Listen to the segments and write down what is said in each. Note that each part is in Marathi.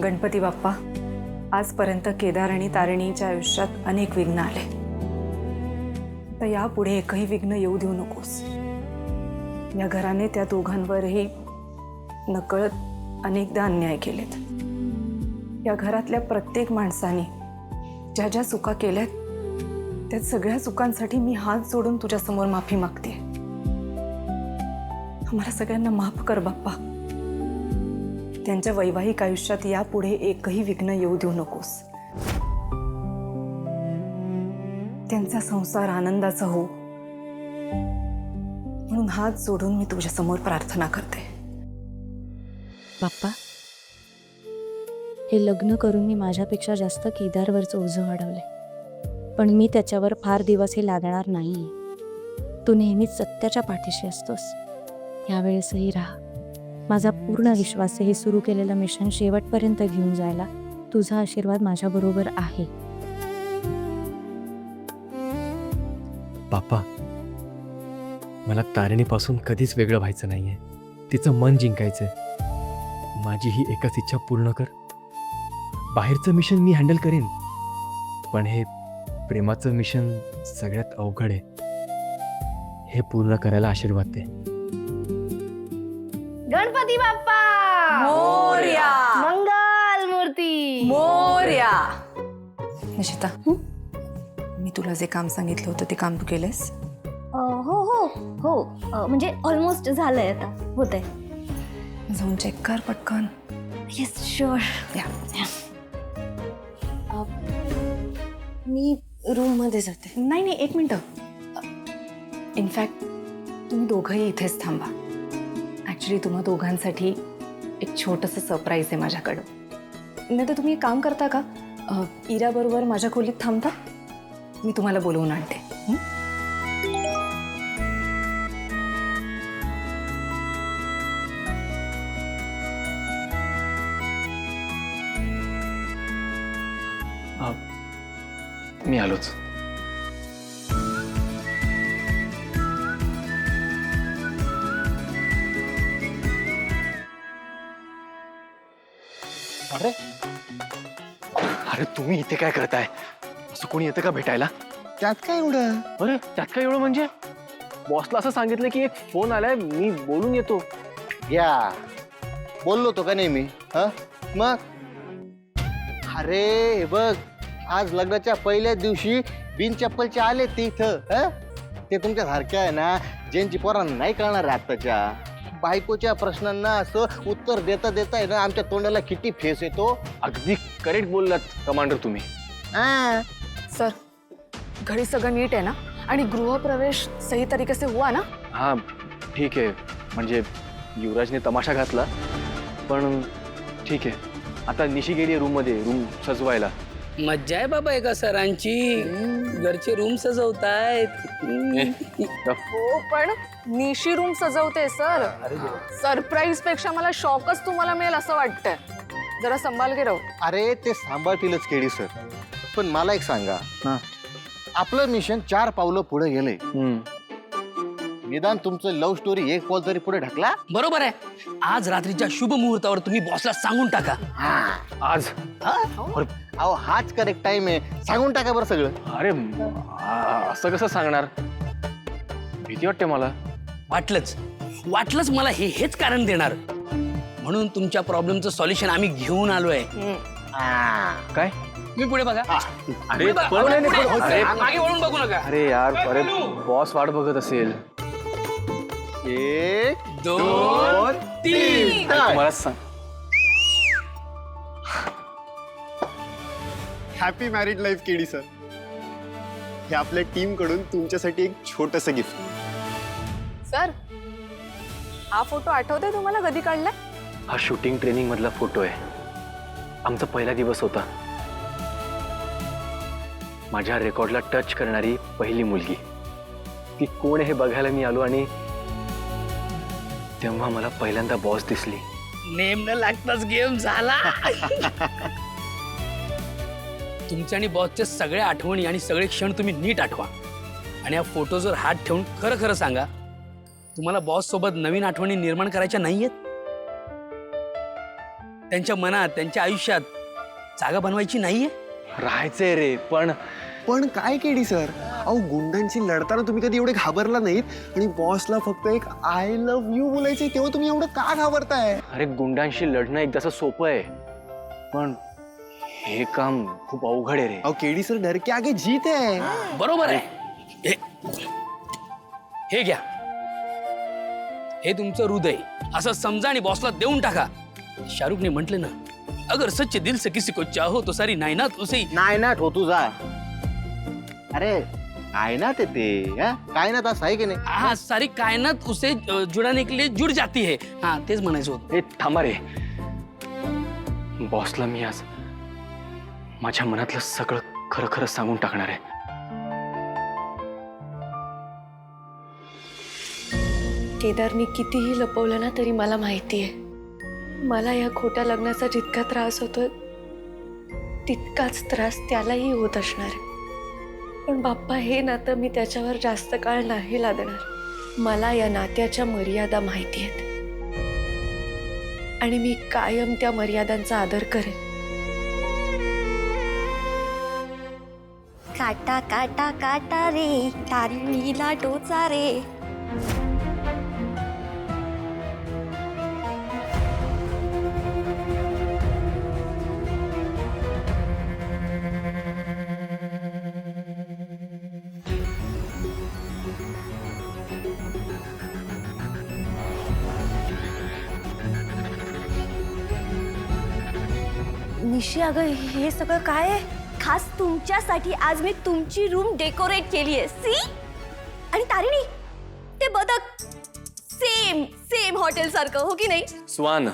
गणपती बाप्पा, आजपर्यंत केदार आणि तारिणीच्या आयुष्यात अनेक विघ्न आले, तर यापुढे एकही विघ्न येऊ देऊ नकोस. या घराने त्या दोघांवरही नकळत अनेकदा अन्याय केलेत. या घरातल्या प्रत्येक माणसाने ज्या ज्या चुका केल्यात त्या सगळ्या चुकांसाठी मी हात जोडून तुझ्यासमोर माफी मागते. आम्हाला सगळ्यांना माफ कर बाप्पा. त्यांच्या वैवाहिक आयुष्यात यापुढे एकही विघ्न येऊ देऊ नकोस. त्यांचा संसार आनंदाचा हो, म्हणून हात जोडून मी तुझ्यासमोर प्रार्थना करते. बाप्पा, हे लग्न करून मी माझ्यापेक्षा जास्त केदारवरचं ओझं वाढवलंय, पण मी त्याच्यावर फार दिवस हे लादणार नाही. तू नेहमीच सत्याच्या पाठीशी असतोस, यावेळेसही राहा. माझा पूर्ण विश्वास आहे हे सुरू केलेलं मिशन शेवटपर्यंत घेऊन जायला तुझा आशीर्वाद माझ्याबरोबर आहे. बाप्पा, मला तारिणीपासून कधीच वेगळं व्हायचं नाहीये. तिचं मन जिंकायचंय. माझी ही एकच इच्छा पूर्ण कर. बाहेरचं मिशन मी हँडल करेन, पण हे प्रेमाचं मिशन सगळ्यात अवघड आहे. हे पूर्ण करायला आशीर्वाद दे. गणपती बाप्पा मोरया. मंगल मूर्ती मोरया. निशिता, मी तुला जे काम सांगितलं होतं ते काम तू केलंस? हो हो हो म्हणजे ऑलमोस्ट झालंय, आता होतंय. जाऊन चेक कर पटकन. Yes sure. मी रूम मध्ये जाते. नाही नाही, एक मिनिट. इनफॅक्ट तुम्ही दोघंही इथेच थांबा. ॲक्च्युली तुम्हा दोघांसाठी एक छोटंसं सरप्राईज आहे माझ्याकडं. नाही तर तुम्ही एक काम करता का, इराबरोबर माझ्या खोलीत थांबता, मी तुम्हाला बोलवून आणते. मी आलोच. अरे अरे, तुम्ही इथे काय करताय? असं कोणी येतं का भेटायला? त्यात काय एवढं? अरे त्यात काय एवढं म्हणजे? बॉसला असं सांगितलं की एक फोन आलाय, मी बोलून येतो. या बोललो तो का नेहमी? मग अरे हे बघ, आज लग्नाच्या पहिल्या दिवशी बिन चप्पलचे आले ते इथं. ते तुमच्या सारख्या आहे ना, ज्यांची पोरांना नाही कळणार आहे आत्ताच्या. बायकोच्या प्रश्नांना असं उत्तर देता देता आहे ना, आमच्या तोंडाला किती फेस येतो. अगदी करेक्ट बोललात कमांडर तुम्ही. सर, घरी सगळं नीट आहे ना? आणि गृहप्रवेश सही तरीके से हुआ ना? हा ठीक आहे. म्हणजे युवराजने तमाशा घातला, पण ठीक आहे. आता निशी गेली रूम मध्ये, रूम सजवायला. मज्जा आहे बाबा एका सरांची. घरचे रूम सजवतायत. हो, पण निशी रूम सजवते सर. सरप्राईज पेक्षा मला शॉकच तुम्हाला मिळेल असं वाटतंय. जरा संभाल के राहू. अरे ते सांभाळतीलच केडी सर, पण मला एक सांगा, आपलं मिशन 4 पावलं पुढे गेलंय. निदान तुमचं लव्ह स्टोरी एक पाऊल तरी पुढे ढकला. बरोबर आहे. आज रात्रीच्या शुभ मुहूर्तावर तुम्ही बॉसला सांगून टाका. आज? अहो हाच करेक्ट टाइम आहे, सांगून टाका बरं सगळं. अरे असं कसं सांगणार? भीती वाटते मला. वाटलंच मला हेच कारण देणार. म्हणून तुमच्या प्रॉब्लेमचं सॉल्युशन आम्ही घेऊन आलोय. काय? तुम्ही पुढे बघा. अरे पण मागे वळून बघू नका. अरे यार, अरे बॉस वाट बघत असेल. 1 2 3. मला सांग. Happy married life KD sir. हे आपल्या टीम कडून तुमच्यासाठी एक छोटंसं गिफ्ट. सर, हा फोटो आठवतोय तुम्हाला कधी काढलाय? हा शूटिंग ट्रेनिंग मधला फोटो आहे. आमचा पहिला दिवस होता. माझ्या रेकॉर्डला टच करणारी पहिली मुलगी. ती कोण आहे हे बघायला मी आलो, आणि तेव्हा मला पहिल्यांदा बॉस दिसली. नेम न लागताच गेम झाला. तुमच्या आणि बॉसच्या सगळ्या आठवणी आणि सगळे क्षण तुम्ही नीट आठवा. आणि या फोटोजवर हात ठेवून खरं खरं सांगा, तुम्हाला बॉस सोबत नवीन आठवणी निर्माण करायच्या नाहीयेत? त्यांच्या मनात, त्यांच्या आयुष्यात जागा बनवायची नाहीये? राहायचंय रे, पण पण काय केडी सर, अहो गुंडांशी लढताना तुम्ही कधी एवढे घाबरला नाहीत आणि बॉसला फक्त एक आय लव्ह यू बोलायचे, तेव्हा तुम्ही एवढं का घाबरताय? अरे गुंडांशी लढणं एकदाचं सोपं आहे, पण हे काम खूप अवघड आहे रे. अहो केडी सर, डर के आगे जीत आहे. बरोबर आहे. हे घ्या, हे तुमचं हृदय असं समजा आणि बॉसला देऊन टाका. शाहरुखने म्हटलं ना, अगर सच्चे दिल से किसी को चाहो तो सारी नायनात उसे. नायनाट हो तुझा. अरे कायनात आहे ते, कायनात असं आहे की नाही? हाँ, सारी कायनात उसे जुड़ाने के लिए जुड़ जाती है. हाँ, तेच म्हणायचं होतं. हे थांबा रे, बॉसला मी आज माझ्या मनातलं सगळं खरं खरं सांगून टाकणार आहे. केदारनी कितीही लपवलं ना तरी मला माहिती आहे, मला या खोट्या लग्नाचा जितका त्रास होतोय तितकाच त्रास त्यालाही होत असणार आहे. पण बाप्पा, हे नातं मी त्याच्यावर जास्त काळ नाही लादणार. मला या नात्याच्या मर्यादा माहिती आहेत आणि मी कायम त्या मर्यादांचा आदर करेन. काटा काटा काटा रे, तारीला टोचा रे. निशी, अगं हे सगळं काय आहे? खास तुमच्यासाठी आज मी तुमची रूम डेकोरेट केली आहे. सी, आणि तारिणी, ते बदक सेम सेम हॉटेल सारखं, हो की नाही? स्वान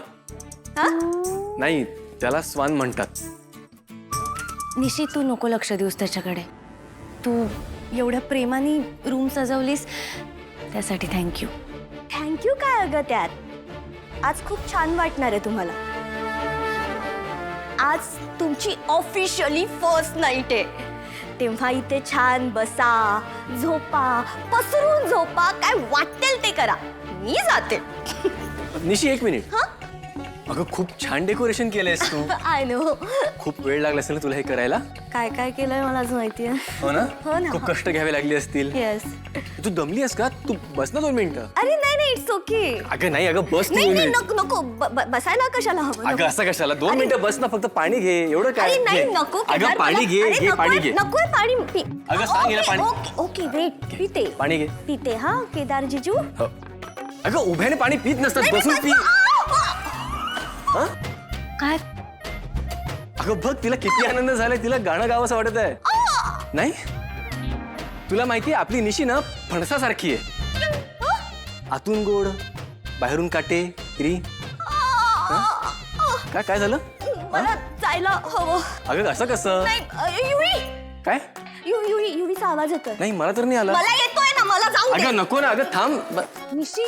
नाही, त्याला स्वान म्हणतात. निशी, तू नको लक्ष देऊस त्याच्याकडे. तू एवढ्या प्रेमाने रूम सजवलीस त्यासाठी थँक्यू. थँक्यू काय अगं त्यात? आज खूप छान वाटणार आहे तुम्हाला. आज तुमची ऑफिशियली फर्स्ट नाईट आहे, तेव्हा इथे छान बसा, झोपा, पसरून झोपा, काय वाटेल ते करा. मी जाते. निशी, एक मिनिट. अगं खूप छान डेकोरेशन केलंयस तू. I know. खूप वेळ लागला असेल ना तुला हे करायला? काय काय केलंय मला आज माहिती आहे. हो ना? हो ना. खूप कष्ट घ्यावे लागले असतील. येस. तू दमली आहेस का? तू बस ना 2 मिनिटं. अरे नाही नाही, इट्स ओके. अगं नाही, अगं बस नाही 2 नाही, मिनिट. नको नको, बसायला कशाला हवं? अगं असं कशाला? 2 मिनिटं बस ना, फक्त पाणी घे. एवढं काय? अरे नाही, घे. नको अगं केदार, पाणी घे, अरे घे पाणी घे. नकोय पाणी पी. अगं सांग हिला पाणी. ओके ओके, वेट, पिते पाणी घे. पिते. हा केदार जिजू. हो. अगं उभ्याने पाणी पीत नसतात, नाही, बसून नाही, पी. हा? काय? अगं बघ, तिला किती आनंद झालाय, तिला गाणं गावंसं वाटत आहे. नाही, तुला माहितीये आपली निशी ना फणसासारखी आहे. आतून गोड, बाहेरून काटे री. काय काय झालं? मला जायला हवं. अगं असं कसं? नाही, युवी, काय? युवीचा आवाज येतोय. नाही, मला तर नाही आला. मला येतोय ना, मला जाऊ दे. अगं नको ना, अगं थांब. निशी,